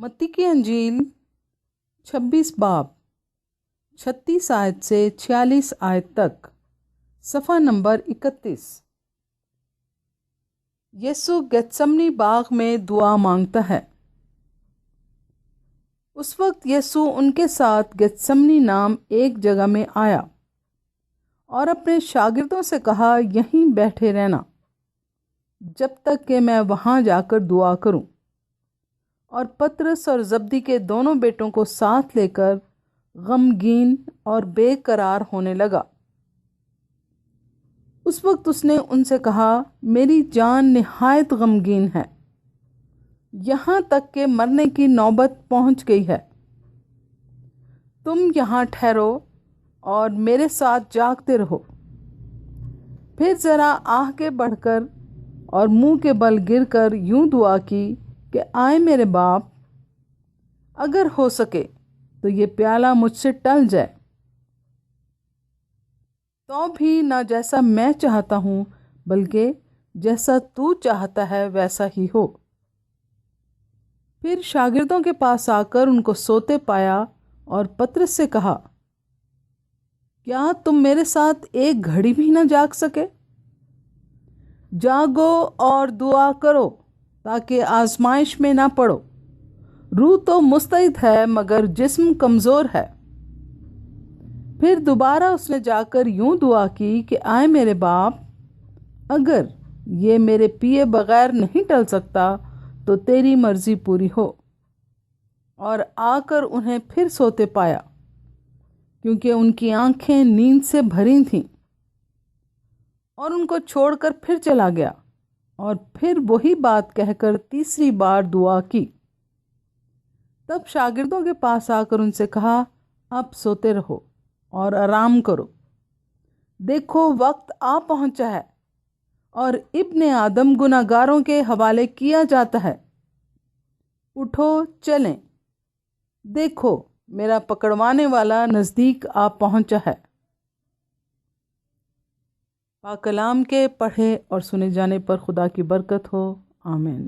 متی کی انجیل 26 باب 36 آیت سے 46 آیت تک، صفحہ نمبر 31۔ یسوع گتسمنی باغ میں دعا مانگتا ہے۔ اس وقت یسوع ان کے ساتھ گتسمنی نام ایک جگہ میں آیا اور اپنے شاگردوں سے کہا، یہیں بیٹھے رہنا جب تک کہ میں وہاں جا کر دعا کروں۔ اور پطرس اور زبدی کے دونوں بیٹوں کو ساتھ لے کر غمگین اور بے قرار ہونے لگا۔ اس وقت اس نے ان سے کہا، میری جان نہایت غمگین ہے، یہاں تک کہ مرنے کی نوبت پہنچ گئی ہے۔ تم یہاں ٹھہرو اور میرے ساتھ جاگتے رہو۔ پھر ذرا آگے بڑھ کر اور منہ کے بل گر کر یوں دعا کی کہ آئے میرے باپ، اگر ہو سکے تو یہ پیالہ مجھ سے ٹل جائے، تو بھی نہ جیسا میں چاہتا ہوں بلکہ جیسا تو چاہتا ہے ویسا ہی ہو۔ پھر شاگردوں کے پاس آ کر ان کو سوتے پایا اور پطرس سے کہا، کیا تم میرے ساتھ ایک گھڑی بھی نہ جاگ سکے؟ جاگو اور دعا کرو تاکہ آزمائش میں نہ پڑو۔ روح تو مستعد ہے مگر جسم کمزور ہے۔ پھر دوبارہ اس نے جا کر یوں دعا کی کہ آئے میرے باپ، اگر یہ میرے پیے بغیر نہیں ٹل سکتا تو تیری مرضی پوری ہو۔ اور آ کر انہیں پھر سوتے پایا، کیونکہ ان کی آنکھیں نیند سے بھری تھیں۔ اور ان کو چھوڑ کر پھر چلا گیا اور پھر وہی بات کہہ کر تیسری بار دعا کی۔ تب شاگردوں کے پاس آ کر ان سے کہا، اب سوتے رہو اور آرام کرو، دیکھو وقت آ پہنچا ہے اور ابن آدم گناہگاروں کے حوالے کیا جاتا ہے۔ اٹھو چلیں، دیکھو میرا پکڑوانے والا نزدیک آ پہنچا ہے۔ پاک کلام کے پڑھے اور سنے جانے پر خدا کی برکت ہو، آمین۔